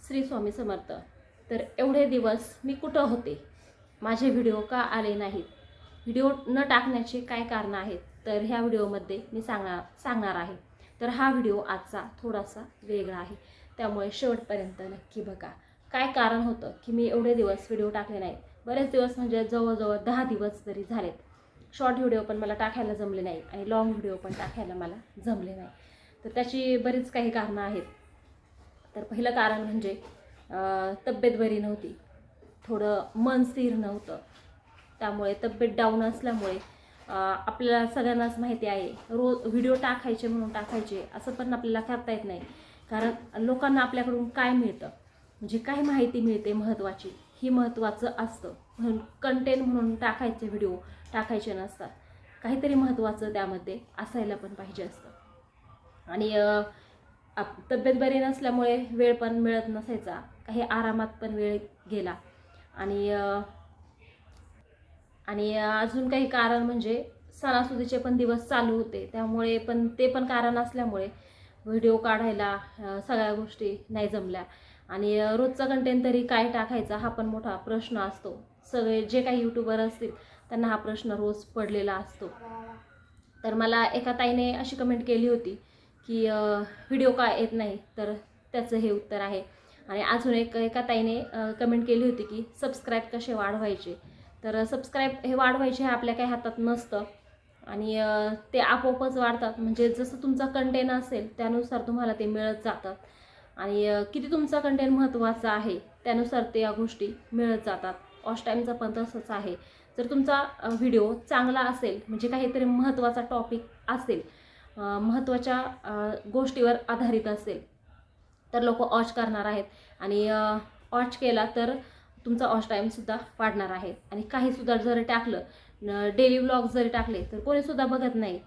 श्री स्वामी समर्थ. तर एवढे दिवस मी कुठं होते, माझे व्हिडिओ का आले नाहीत, व्हिडिओ न टाकण्याचे काय कारणं आहेत, तर ह्या व्हिडिओमध्ये मी सांगणार आहे. तर हा व्हिडिओ आजचा थोडासा वेगळा आहे, त्यामुळे शेवटपर्यंत नक्की बघा. काय कारण होतं की मी एवढे दिवस व्हिडिओ टाकले नाहीत. बरेच दिवस म्हणजे जवळजवळ 10 दिवस तरी झालेत. शॉर्ट व्हिडिओ पण मला टाकायला जमले नाही आणि लॉंग व्हिडिओ पण टाकायला मला जमले नाही. तर त्याची बरीच काही कारणं आहेत. तर पहिलं कारण म्हणजे तब्येत बरी नव्हती, थोडं मन स्थिर नव्हतं. त्यामुळे तब्येत डाऊन असल्यामुळे आपल्याला सगळ्यांनाच माहिती आहे, रोज व्हिडिओ टाकायचे म्हणून टाकायचे असं पण आपल्याला करता येत नाही. कारण लोकांना आपल्याकडून काय मिळतं, म्हणजे काय माहिती मिळते महत्त्वाची, ही महत्त्वाचं असतं. म्हणून कंटेंट म्हणून टाकायचे व्हिडिओ टाकायचे नसतात. काहीतरी महत्त्वाचं त्यामध्ये असायला पण पाहिजे असतं. आणि तब्येत बरी नसल्यामुळे वेळ पण मिळत नसायचा, काही आरामात पण वेळ गेला. आणि अजून काही कारण म्हणजे सणासुदीचे पण दिवस चालू होते, त्यामुळे पण ते पण कारण असल्यामुळे व्हिडिओ काढायला सगळ्या गोष्टी नाही जमल्या. आणि रोजचा कंटेंट तरी काय टाकायचा हा पण मोठा प्रश्न असतो. सगळे जे काही यूट्यूबर असतील त्यांना हा प्रश्न रोज पडलेला असतो. तर मला एका ताईने अशी कमेंट केली होती की व्हिडिओ का येत नाही, तर त्याचं हे उत्तर आहे. आणि अजून एका ताईने कमेंट केली होती की सबस्क्राईब कसे वाढवायचे. तर सबस्क्राईब हे वाढवायचे हे आपल्या काही हातात नसतं आणि ते आपोआपच वाढतात. म्हणजे जसं तुमचा कंटेंट असेल त्यानुसार तुम्हाला ते मिळत जातात. आणि किती तुमचा कंटेंट महत्त्वाचा आहे त्यानुसार ते या गोष्टी मिळत जातात. वॉच टाईमचा पण तसंच आहे. जर तुमचा व्हिडिओ चांगला असेल, म्हणजे काहीतरी महत्त्वाचा टॉपिक असेल, महत्त्वाच्या गोष्टीवर आधारित असेल, तर लोक वॉच करणार आहेत. आणि वॉच केला तर तुमचा वॉच टाईमसुद्धा वाढणार आहे. आणि काहीसुद्धा जरी टाकलं, डेली व्लॉग जरी टाकले, तर कोणीसुद्धा बघत नाही.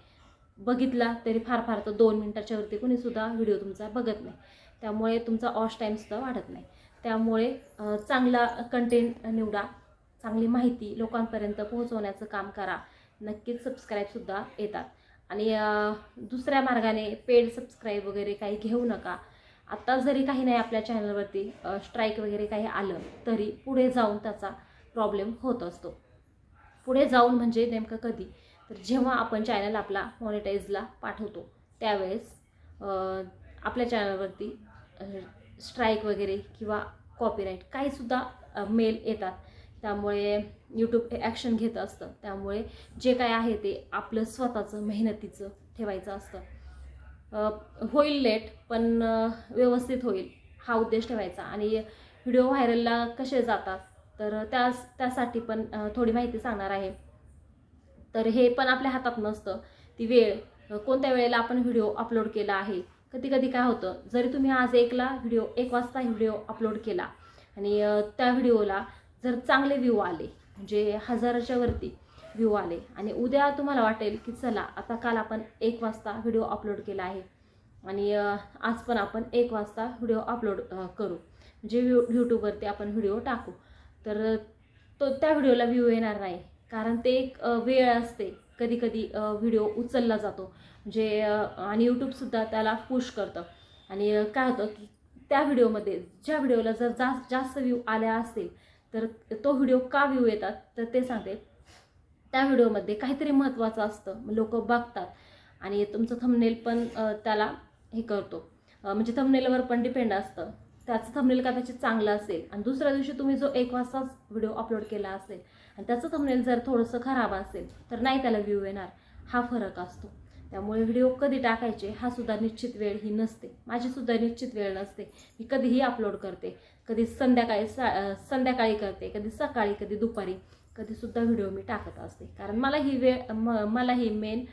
बघितला तरी फार फार तर 2 मिनिटाच्या वरती कोणीसुद्धा व्हिडिओ तुमचा बघत नाही. त्यामुळे तुमचा वॉच टाईमसुद्धा वाढत नाही. त्यामुळे चांगला कंटेंट निवडा, चांगली माहिती लोकांपर्यंत पोहोचवण्याचं काम करा. नक्कीच सबस्क्राईबसुद्धा येतात. आणि दुसऱ्या मार्गाने पेड सबस्क्राईब वगैरे काही घेऊ नका. आत्ता जरी काही नाही आपल्या चॅनलवरती स्ट्राईक वगैरे काही आलं, तरी पुढे जाऊन त्याचा प्रॉब्लेम होत असतो. पुढे जाऊन म्हणजे नेमकं कधी, तर जेव्हा आपण चॅनल आपला मॉनिटाईजला पाठवतो त्यावेळेस आपल्या चॅनलवरती स्ट्राईक वगैरे किंवा कॉपीराईट काहीसुद्धा मेल येतात. त्यामुळे यूट्यूब ॲक्शन घेत असतं. त्यामुळे जे काय आहे ते आपलं स्वतःचं मेहनतीचं ठेवायचं असतं. होईल लेट पण व्यवस्थित होईल हा उद्देश ठेवायचा. आणि व्हिडिओ व्हायरलला कसे जातात, तर त्यासाठी पण थोडी माहिती सांगणार आहे. तर हे पण आपल्या हातात नसतं. ती वेळ, कोणत्या वेळेला आपण व्हिडिओ अपलोड केला आहे. कधी कधी काय होतं, जरी तुम्ही आज 1 वाजता व्हिडिओ अपलोड केला आणि त्या व्हिडिओला जर चांगले व्ह्यू आले, म्हणजे 1000च्या वरती व्ह्यू आले, आणि उद्या तुम्हाला वाटेल की चला आता काल आपण 1 वाजता व्हिडिओ अपलोड केला आहे आणि आज पण आपण 1 वाजता व्हिडिओ अपलोड करू, म्हणजे यूट्यूबवरती आपण व्हिडिओ टाकू, तर त्या व्हिडिओला व्ह्यू येणार नाही. कारण ते एक वेळ असते. कधी कधी व्हिडिओ उचलला जातो, म्हणजे आणि यूट्यूबसुद्धा त्याला पुश करतं. आणि काय होतं की त्या व्हिडिओमध्ये, ज्या व्हिडिओला जर जास्त व्ह्यू आल्या असतील, तर तो व्हिडिओ का व्ह्यू येतात, तर ते सांगते. त्या व्हिडिओमध्ये काहीतरी महत्त्वाचं असतं, लोक बघतात. आणि तुमचं थंबनेल पण त्याला हे करतो, म्हणजे थंबनेलवर पण डिपेंड असतं. त्याचं थंबनेल कदाचित चांगलं असेल आणि दुसऱ्या दिवशी तुम्ही जो 1 वाजताच व्हिडिओ अपलोड केला असेल आणि त्याचं थंबनेल जर थोडंसं खराब असेल, तर नाही त्याला व्ह्यू येणार. हा फरक असतो. त्यामुळे व्हिडिओ कधी टाकायचे हा सुद्धा निश्चित वेळ ही नसते. माझीसुद्धा निश्चित वेळ नसते. मी कधीही अपलोड करते, कधी संध्याकाळी करते, कधी सकाळी, कधी दुपारी, कधीसुद्धा व्हिडिओ मी टाकत असते. कारण मला ही मेन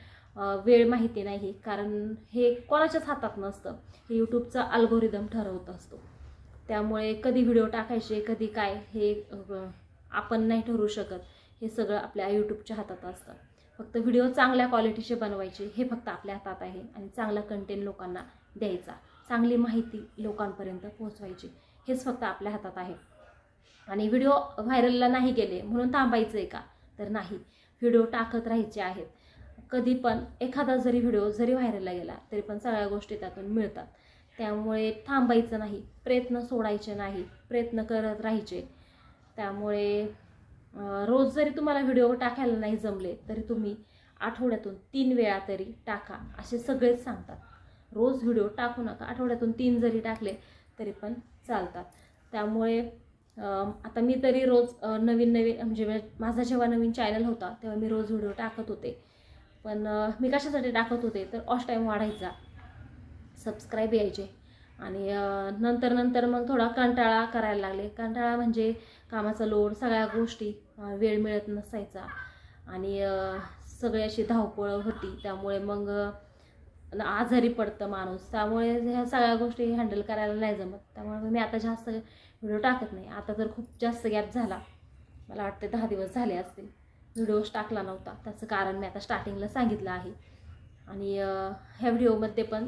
वेळ माहिती नाही. कारण हे कोणाच्याच हातात नसतं, हे यूट्यूबचा अल्गोरिदम ठरवत असतो. त्यामुळे कधी व्हिडिओ टाकायचे, कधी काय, हे आपण नाही ठरवू शकत. हे सगळं आपल्या यूट्यूबच्या हातात असतं. फक्त व्हिडिओ चांगल्या क्वालिटीचे बनवायचे हे फक्त आपल्या हातात आहे. आणि चांगला कंटेंट लोकांना द्यायचा, चांगली माहिती लोकांपर्यंत पोहोचवायची, हेच फक्त आपल्या हातात आहे. आणि व्हिडिओ व्हायरलला नाही गेले म्हणून थांबायचं आहे का, तर नाही. व्हिडिओ टाकत राहायचे आहेत. कधी पण एखादा जरी व्हिडिओ जरी व्हायरलला गेला तरी पण सगळ्या गोष्टी त्यातून मिळतात. त्यामुळे थांबायचं नाही, प्रयत्न सोडायचे नाही, प्रयत्न करत राहायचे. त्यामुळे रोज जरी तुम्हाला व्हिडिओ टाकायला नाही जमले तरी तुम्ही आठवड्यातून 3 वेळा तरी टाका, असे सगळेच सांगतात. रोज व्हिडिओ टाकू नका, आठवड्यातून 3 जरी टाकले तरी पण चालतात. त्यामुळे आता मी तरी रोज नवीन म्हणजे माझा जेव्हा नवीन चॅनल होता तेव्हा मी रोज व्हिडिओ टाकत होते. पण मी कशासाठी टाकत होते तर वॉच टाईम वाढायचा, सबस्क्राईब यायचे. आणि नंतर मग थोडा कंटाळा करायला लागले. कंटाळा म्हणजे कामाचा लोड, सगळ्या गोष्टी, वेळ मिळत नसायचा आणि सगळी अशी धावपळ होती. त्यामुळे मग आजारी पडतं माणूस. त्यामुळे ह्या सगळ्या गोष्टी हँडल करायला नाही जमत. त्यामुळे मी आता जास्त व्हिडिओ टाकत नाही. आता तर खूप जास्त गॅप झाला, मला वाटते 10 दिवस झाले असतील व्हिडिओज टाकला नव्हता. त्याचं कारण मी आता स्टार्टिंगला सांगितलं आहे. आणि ह्या व्हिडिओमध्ये पण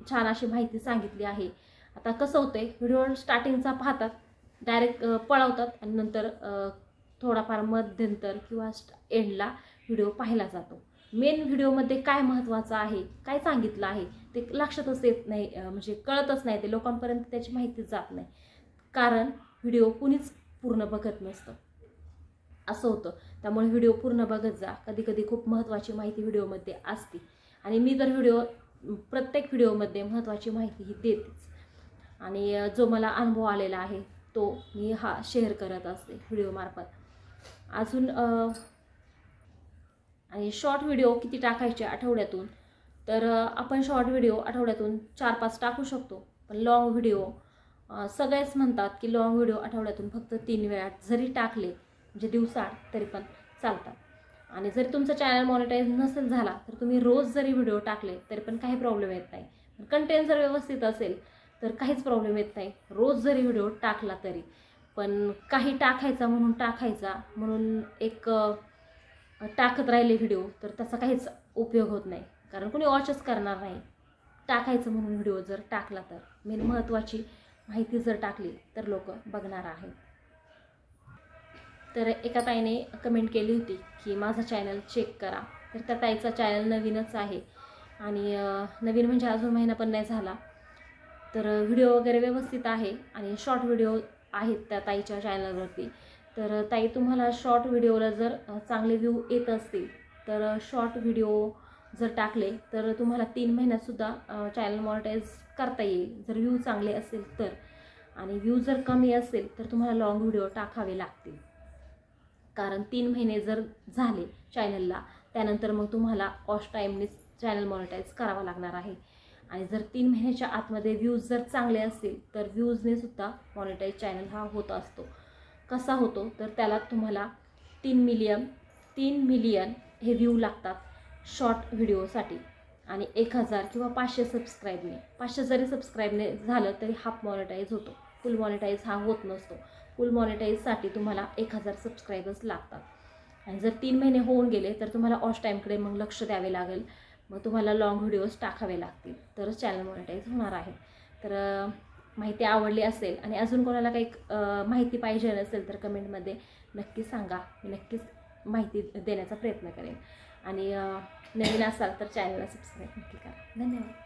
छान अशी माहिती सांगितली आहे. आता कसं होतंय, व्हिडिओ स्टार्टिंगचा पाहतात, डायरेक्ट पळवतात आणि नंतर थोडाफार मध्यंतर किंवा एंडला व्हिडिओ पाहिला जातो. मेन व्हिडिओमध्ये काय महत्त्वाचं आहे, काय सांगितलं आहे ते लक्षातच येत नाही, म्हणजे कळतच नाही, ते लोकांपर्यंत त्याची माहिती जात नाही. कारण व्हिडिओ कुणीच पूर्ण बघत नसतं, असं होतं. त्यामुळे व्हिडिओ पूर्ण बघत जा. कधी कधी खूप महत्त्वाची माहिती व्हिडिओमध्ये असते आणि मी तर प्रत्येक व्हिडिओमध्ये महत्त्वाची माहिती ही देतेच. आणि जो मला अनुभव आलेला आहे तो मी शेअर करत असते व्हिडिओमार्फत. अजून आणि शॉर्ट व्हिडिओ किती टाकायचे आठवड्यातून, तर आपण शॉर्ट व्हिडिओ आठवड्यातून 4-5 टाकू शकतो. पण लॉंग व्हिडिओ सगळेच म्हणतात की लॉंग व्हिडिओ आठवड्यातून फक्त 3 वेळा जरी टाकले म्हणजे दिवसाआड तरी पण चालतात. आणि जरी तुमचा चॅनल मॉनिटाईज नसेल झाला तर तुम्ही रोज जरी व्हिडिओ टाकले तरी पण काही प्रॉब्लेम येत नाही. कंटेंट जर व्यवस्थित असेल तर काहीच प्रॉब्लेम येत नाही, रोज जरी व्हिडिओ टाकला तरी. पण काही टाकायचा म्हणून एक टाकत राहिले व्हिडिओ तर त्याचा काहीच उपयोग होत नाही, कारण कोणी वॉचच करणार नाही. टाकायचं म्हणून व्हिडिओ जर टाकला तर मेन महत्त्वाची माहिती जर टाकली तर लोक बघणार आहेत. तर एका ताईने कमेंट केली होती की माझा चॅनल चेक करा. तर त्या ताईचा चॅनल नवीनच आहे आणि नवीन म्हणजे अजून महिना पण नाही झाला. तर व्हिडिओ वगैरे व्यवस्थित आहे आणि शॉर्ट व्हिडिओ आहेत त्या ताईच्या चॅनलवरती. तर ताई, तुम्हाला शॉर्ट व्हिडिओला जर चांगले व्ह्यू येत असतील तर शॉर्ट व्हिडिओ जर टाकले तर तुम्हाला 3 महिन्यातसुद्धा चॅनल मॉनिटाईज करता येईल, जर व्ह्यू चांगले असेल तर. आणि व्ह्यू जर कमी असेल तर तुम्हाला लॉंग व्हिडिओ टाकावे लागतील, कारण 3 महिने जर झाले चॅनलला त्यानंतर मग तुम्हाला वॉच टाईमने चॅनल मॉनिटाईज करावा लागणार आहे. आणि जर 3 महिन्याच्या आतमध्ये व्ह्यूज जर चांगले असतील तर व्ह्यूजने सुद्धा मॉनिटाईज चॅनल हा होत असतो. कसा होतो तर त्याला तुम्हाला 3 मिलियन हे व्ह्यू लागतात शॉर्ट व्हिडिओसाठी. आणि 1000 किंवा 500 सबस्क्राईबने, 500 जरी सबस्क्राईबने झालं तरी हाफ मॉनिटाईज होतो, फुल मॉनिटाईज हा होत नसतो. फुल मॉनिटाईजसाठी तुम्हाला 1000 सबस्क्राईबर्स लागतात. आणि जर 3 महिने होऊन गेले तर तुम्हाला वॉच टाईमकडे मग लक्ष द्यावे लागेल, मग तुम्हाला लॉंग व्हिडिओज टाकावे लागतील तरच चॅनल मॉनिटाईज होणार आहे. तर माहिती आवडली असेल आणि अजून कोणाला काही माहिती पाहिजे असेल तर कमेंटमध्ये नक्की सांगा, मी नक्कीच माहिती देण्याचा प्रयत्न करेन. आणि नवीन असाल तर चॅनलला सबस्क्राईब नक्की करा. धन्यवाद.